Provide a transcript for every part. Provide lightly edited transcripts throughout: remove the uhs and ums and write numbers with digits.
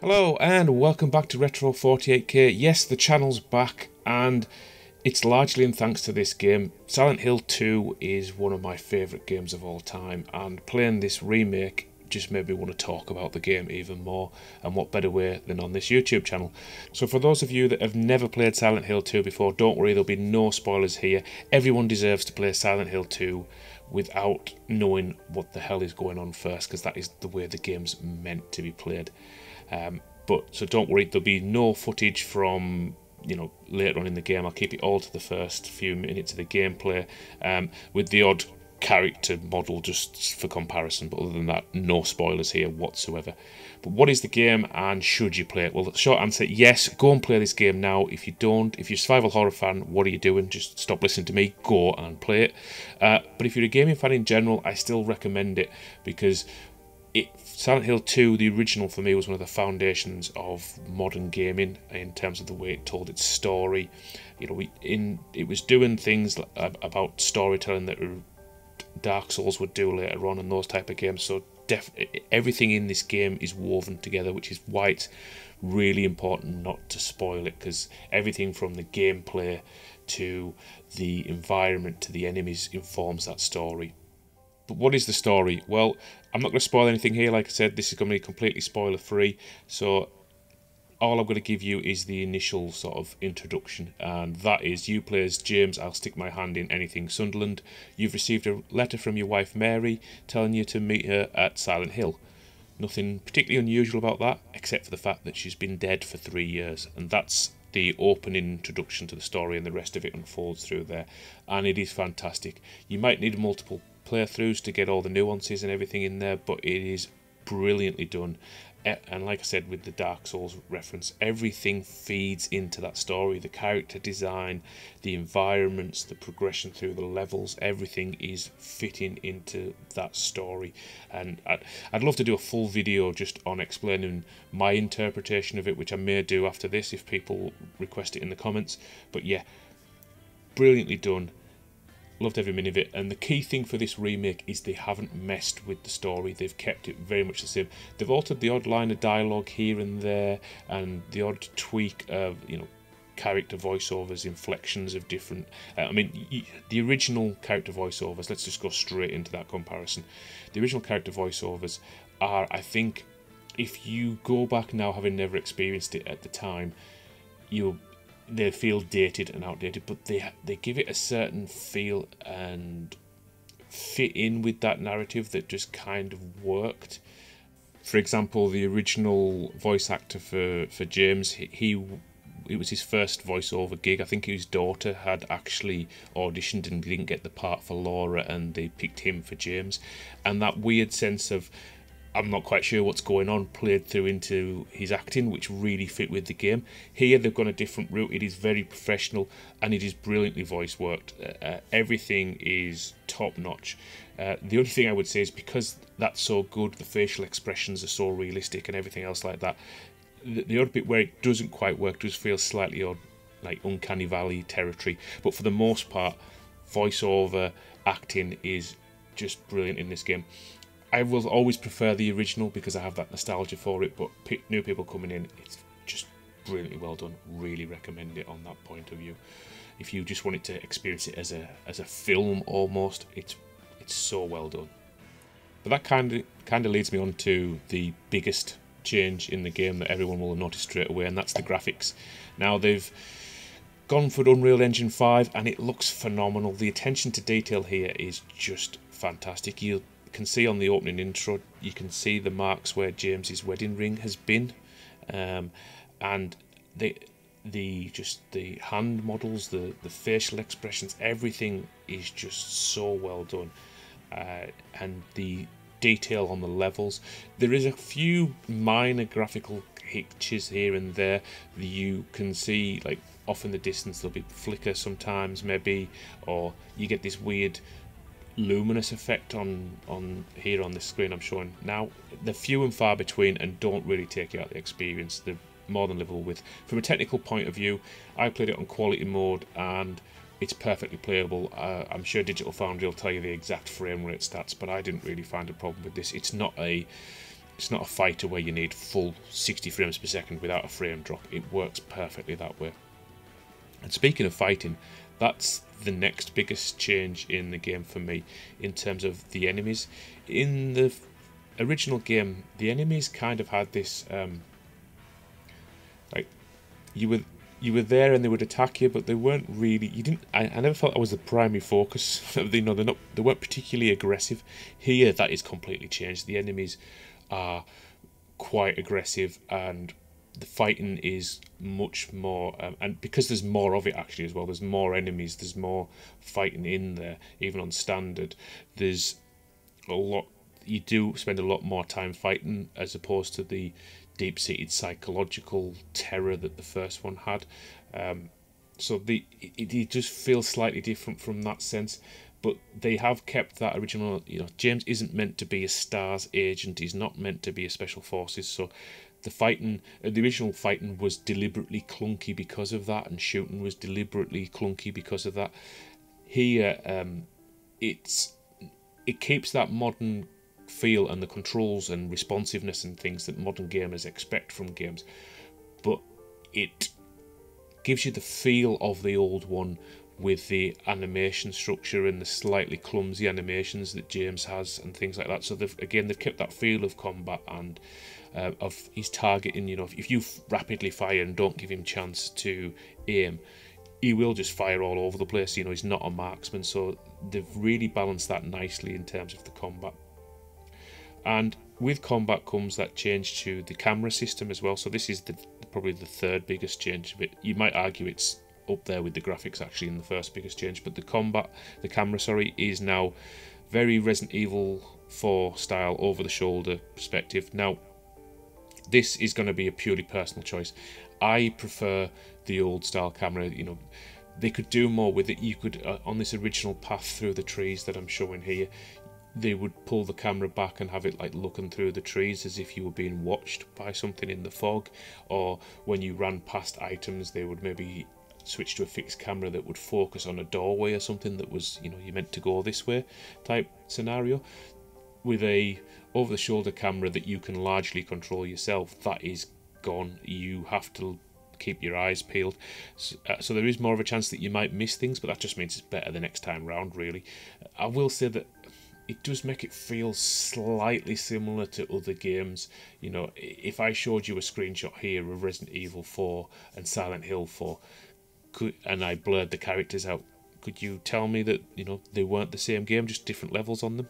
Hello and welcome back to Retro 48K. Yes, the channel's back and it's largely in thanks to this game. Silent Hill 2 is one of my favourite games of all time, and playing this remake just made me want to talk about the game even more, and what better way than on this YouTube channel. So for those of you that have never played Silent Hill 2 before, don't worry, there'll be no spoilers here. Everyone deserves to play Silent Hill 2 without knowing what the hell is going on first, because that is the way the game's meant to be played. So don't worry, there'll be no footage from later on in the game. I'll keep it all to the first few minutes of the gameplay, with the odd character model just for comparison, but other than that, no spoilers here whatsoever. But what is the game and should you play it? Well, the short answer, yes, go and play this game now. If you're a survival horror fan, what are you doing? Just stop listening to me, go and play it. But if you're a gaming fan in general, I still recommend it, because Silent Hill 2, the original, for me, was one of the foundations of modern gaming in terms of the way it told its story. It was doing things about storytelling that Dark Souls would do later on, and those type of games. So everything in this game is woven together, which is why it's really important not to spoil it, because everything from the gameplay to the environment to the enemies informs that story. But what is the story? Well, I'm not going to spoil anything here. Like I said, this is going to be completely spoiler free, so all I'm going to give you is the initial sort of introduction, and that is, you play as James, I'll stick my hand in anything Sunderland. You've received a letter from your wife Mary telling you to meet her at Silent Hill. Nothing particularly unusual about that, except for the fact that she's been dead for 3 years, and that's the opening introduction to the story, and the rest of it unfolds through there, and it is fantastic. You might need multiple playthroughs to get all the nuances and everything in there, but it is brilliantly done. And like I said, with the Dark Souls reference, everything feeds into that story. The character design, the environments, the progression through the levels, everything is fitting into that story. And I'd love to do a full video just on explaining my interpretation of it, which I may do after this if people request it in the comments. But yeah, brilliantly done. Loved every minute of it, and the key thing for this remake is they haven't messed with the story. They've kept it very much the same. They've altered the odd line of dialogue here and there, and the odd tweak of character voiceovers, inflections of different. The original character voiceovers. Let's just go straight into that comparison. The original character voiceovers are, I think, if you go back now, having never experienced it at the time, they feel dated and outdated, but they give it a certain feel and fit in with that narrative that just kind of worked. For example, the original voice actor for James, it was his first voiceover gig. I think his daughter had actually auditioned and didn't get the part for Laura, and they picked him for James. And that weird sense of, I'm not quite sure what's going on, played through into his acting, which really fit with the game. Here they've gone a different route. It is very professional, and it is brilliantly voice worked. Everything is top notch. The only thing I would say is, because that's so good, the facial expressions are so realistic and everything else like that, the odd bit where it doesn't quite work does feel slightly odd, like uncanny valley territory. But for the most part, voiceover acting is just brilliant in this game. I will always prefer the original because I have that nostalgia for it, but new people coming in, it's just brilliantly well done. Really recommend it on that point of view. If you just wanted to experience it as a film almost, it's so well done. But that kind of leads me on to the biggest change in the game that everyone will have noticed straight away, and that's the graphics. Now, they've gone for Unreal Engine 5, and it looks phenomenal. The attention to detail here is just fantastic. You can see on the opening intro, you can see the marks where James's wedding ring has been, and the hand models, the facial expressions, everything is just so well done, and the detail on the levels. There is a few minor graphical hitches here and there that you can see, like off in the distance there'll be flicker sometimes maybe, or you get this weird luminous effect on here on the screen I'm showing now. They're few and far between and don't really take you out of the experience. They're more than livable with. From a technical point of view, I played it on quality mode and it's perfectly playable. I'm sure Digital Foundry will tell you the exact frame rate stats, but I didn't really find a problem with this. It's not a It's not a fighter where you need full 60 frames per second without a frame drop. It works perfectly that way. And speaking of fighting, that's the next biggest change in the game for me in terms of the enemies. In the original game, the enemies kind of had this like you were there and they would attack you, but they weren't really. You didn't. I never felt that was the primary focus. They weren't particularly aggressive. Here, that is completely changed. The enemies are quite aggressive, and the fighting is much more. And because there's more of it actually as well. There's more enemies. There's more fighting in there, even on standard. There's a lot. You do spend a lot more time fighting as opposed to the deep-seated psychological terror that the first one had. So it just feels slightly different from that sense, but they have kept that original. James isn't meant to be a STARS agent. He's not meant to be a special forces. So the original fighting was deliberately clunky because of that, and shooting was deliberately clunky because of that. Here, it keeps that modern feel and the controls and responsiveness and things that modern gamers expect from games, but it gives you the feel of the old one with the animation structure and the slightly clumsy animations that James has and things like that. So they've kept that feel of combat and of his targeting. If you rapidly fire and don't give him chance to aim, he will just fire all over the place. He's not a marksman, so they've really balanced that nicely in terms of the combat. And with combat comes that change to the camera system as well. So this is probably the third biggest change of it. You might argue it's up there with the graphics actually in the first biggest change, but the camera is now very Resident Evil 4 style, over the shoulder perspective. Now this is going to be a purely personal choice. I prefer the old style camera. They could do more with it. You could on this original path through the trees that I'm showing here, they would pull the camera back and have it like looking through the trees as if you were being watched by something in the fog, or when you ran past items they would maybe switch to a fixed camera that would focus on a doorway or something that was, you meant to go this way type scenario. With a over the shoulder camera that you can largely control yourself, that is gone. You have to keep your eyes peeled, so there is more of a chance that you might miss things, but that just means it's better the next time round, really. I will say that it does make it feel slightly similar to other games. If I showed you a screenshot here of Resident Evil 4 and Silent Hill 4, and I blurred the characters out, could you tell me that they weren't the same game, just different levels on them?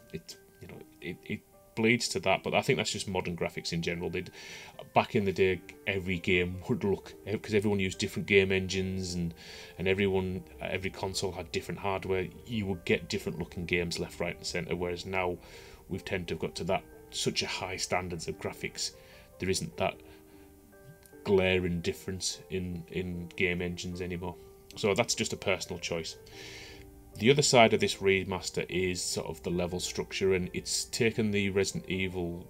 It bleeds to that, but I think that's just modern graphics in general. Back in the day, every game would look, because everyone used different game engines, and every console had different hardware. You would get different looking games left, right and centre, whereas now we've tend to have got to that such a high standards of graphics, there isn't that glaring difference in game engines anymore. So that's just a personal choice. The other side of this remaster is sort of the level structure, and it's taken the Resident Evil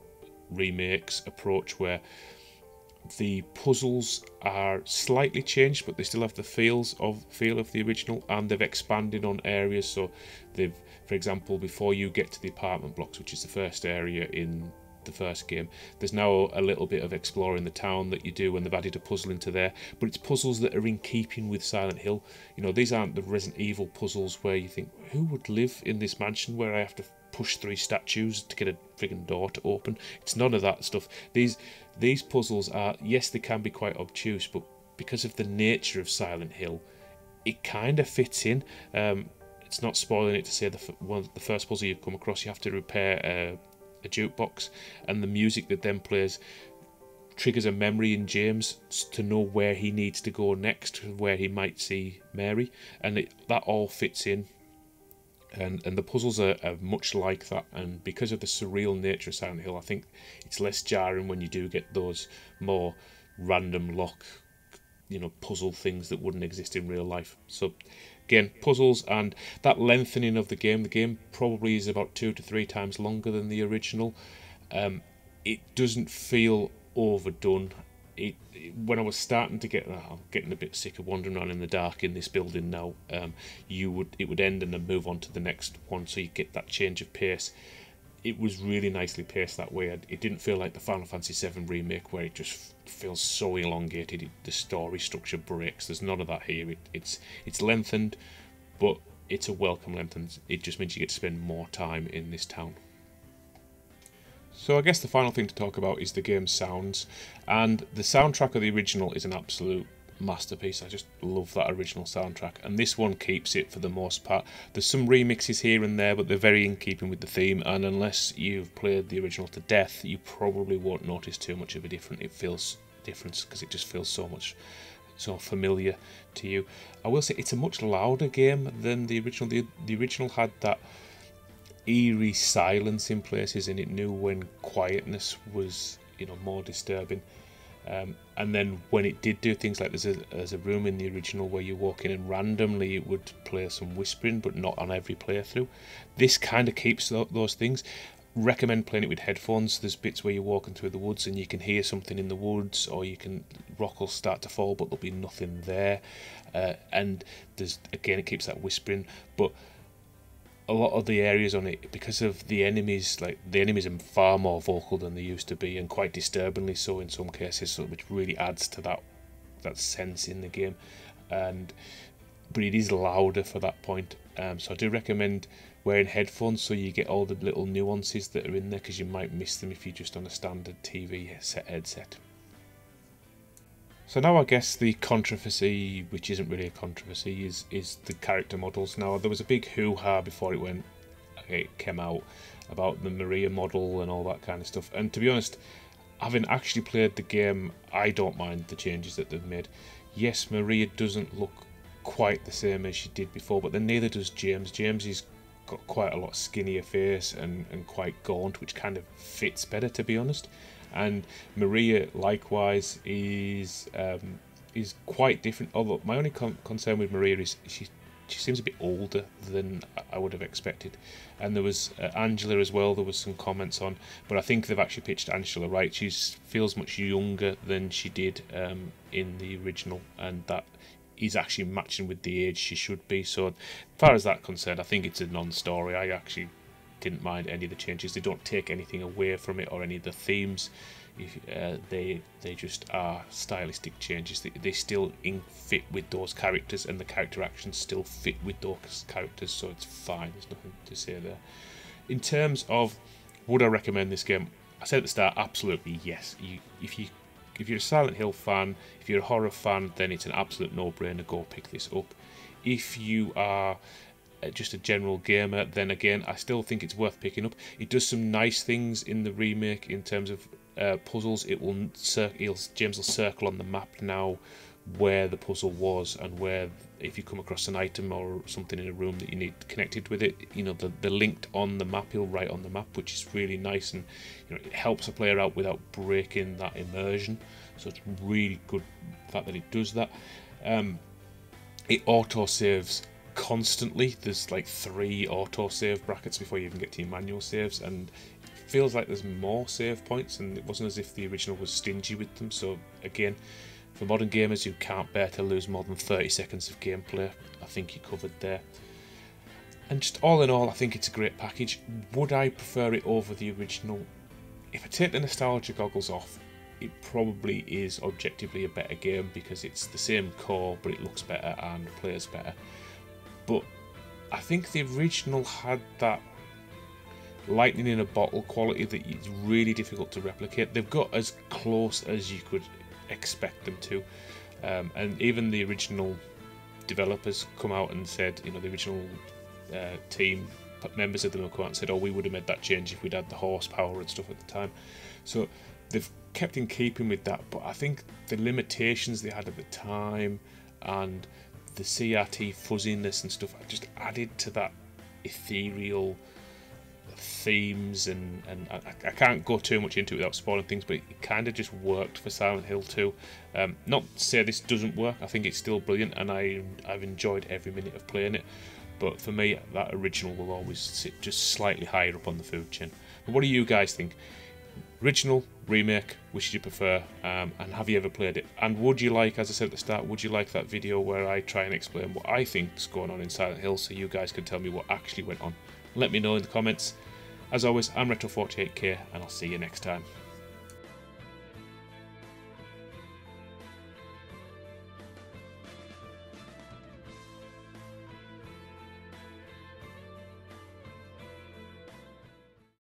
remakes approach where the puzzles are slightly changed, but they still have the feel of the original, and they've expanded on areas. So they've, for example, before you get to the apartment blocks, which is the first area in the first game, there's now a little bit of exploring the town that you do, and they've added a puzzle into there, but it's puzzles that are in keeping with Silent Hill. These aren't the Resident Evil puzzles where you think, who would live in this mansion where I have to push 3 statues to get a friggin' door to open? It's none of that stuff. These puzzles are, yes, they can be quite obtuse, but because of the nature of Silent Hill, it kind of fits in. It's not spoiling it to say the first puzzle you come across, you have to repair a jukebox, and the music that then plays triggers a memory in James to know where he needs to go next, where he might see Mary, and that all fits in. And the puzzles are much like that, and because of the surreal nature of Silent Hill, I think it's less jarring when you do get those more random lock, puzzle things that wouldn't exist in real life. So again, puzzles and that lengthening of the game. The game probably is about 2 to 3 times longer than the original. It doesn't feel overdone. When I was starting to I'm getting a bit sick of wandering around in the dark in this building now. It would end and then move on to the next one, so you get that change of pace. it was really nicely paced that way. It didn't feel like the Final Fantasy VII Remake where it just feels so elongated. The story structure breaks. There's none of that here. It's lengthened, but it's a welcome length, and it just means you get to spend more time in this town. So I guess the final thing to talk about is the game's sounds, and the soundtrack of the original is an absolute masterpiece. I just love that original soundtrack, and this one keeps it for the most part. There's some remixes here and there, but they're very in keeping with the theme, and unless you've played the original to death, you probably won't notice too much of a difference because it just feels so familiar to you. I will say it's a much louder game than the original. The original had that eerie silence in places, and it knew when quietness was, more disturbing. And then when it did do things like there's a room in the original where you walk in and randomly it would play some whispering, but not on every playthrough. This kind of keeps those things. Recommend playing it with headphones. There's bits where you're walking through the woods and you can hear something in the woods, or rock will start to fall but there'll be nothing there. And it keeps that whispering, but a lot of the areas on it, because of the enemies, are far more vocal than they used to be, and quite disturbingly so in some cases, which really adds to that sense in the game. But it is louder for that point. So I do recommend wearing headphones so you get all the little nuances that are in there, because you might miss them if you're just on a standard TV headset. So now I guess the controversy, which isn't really a controversy, is the character models. Now there was a big hoo-ha before it came out about the Maria model and all that kind of stuff. And to be honest, having actually played the game, I don't mind the changes that they've made. Yes, Maria doesn't look quite the same as she did before, but then neither does James. James has got quite a lot skinnier face and quite gaunt, which kind of fits better, to be honest. And Maria likewise is quite different. Although my only concern with Maria is she seems a bit older than I would have expected. And there was Angela as well. There was some comments on, but I think they've actually pitched Angela right. She feels much younger than she did in the original, and that is actually matching with the age she should be. So as far as that's concerned, I think it's a non-story. I actually didn't mind any of the changes. They don't take anything away from it or any of the themes. They just are stylistic changes. They still fit with those characters, and the character actions still fit with those characters, so it's fine. There's nothing to say there. In terms of would I recommend this game, I said at the start, absolutely yes. If you're a Silent Hill fan, if you're a horror fan, then it's an absolute no-brainer. Go pick this up. If you are just a general gamer, then again, I still think it's worth picking up. It does some nice things in the remake in terms of puzzles. James will circle on the map now where the puzzle was, and where if you come across an item or something in a room that you need connected with it, they're linked on the map. He'll write on the map, which is really nice, and it helps a player out without breaking that immersion. So it's really good the fact that it does that. It auto saves constantly. There's like 3 auto save brackets before you even get to your manual saves, and it feels like there's more save points, and it wasn't as if the original was stingy with them. So again, for modern gamers who can't bear to lose more than 30 seconds of gameplay, I think you're covered there. And just all in all, I think it's a great package. Would I prefer it over the original? If I take the nostalgia goggles off, it probably is objectively a better game, because it's the same core but it looks better and plays better. But I think the original had that lightning in a bottle quality that is really difficult to replicate. They've got as close as you could expect them to, and even the original developers come out and said, the original team members of them have come out and said, oh, we would have made that change if we'd had the horsepower and stuff at the time. So they've kept in keeping with that, but I think the limitations they had at the time and the CRT fuzziness and stuff just added to that ethereal themes, and I can't go too much into it without spoiling things, but it kind of just worked for Silent Hill 2. Not to say this doesn't work. I think it's still brilliant, and I've enjoyed every minute of playing it, but for me that original will always sit just slightly higher up on the food chain. But what do you guys think? Original, remake, which do you prefer, and have you ever played it? And would you like, as I said at the start, would you like that video where I try and explain what I think is going on in Silent Hill, so you guys can tell me what actually went on? Let me know in the comments. As always, I'm Retro48K, and I'll see you next time.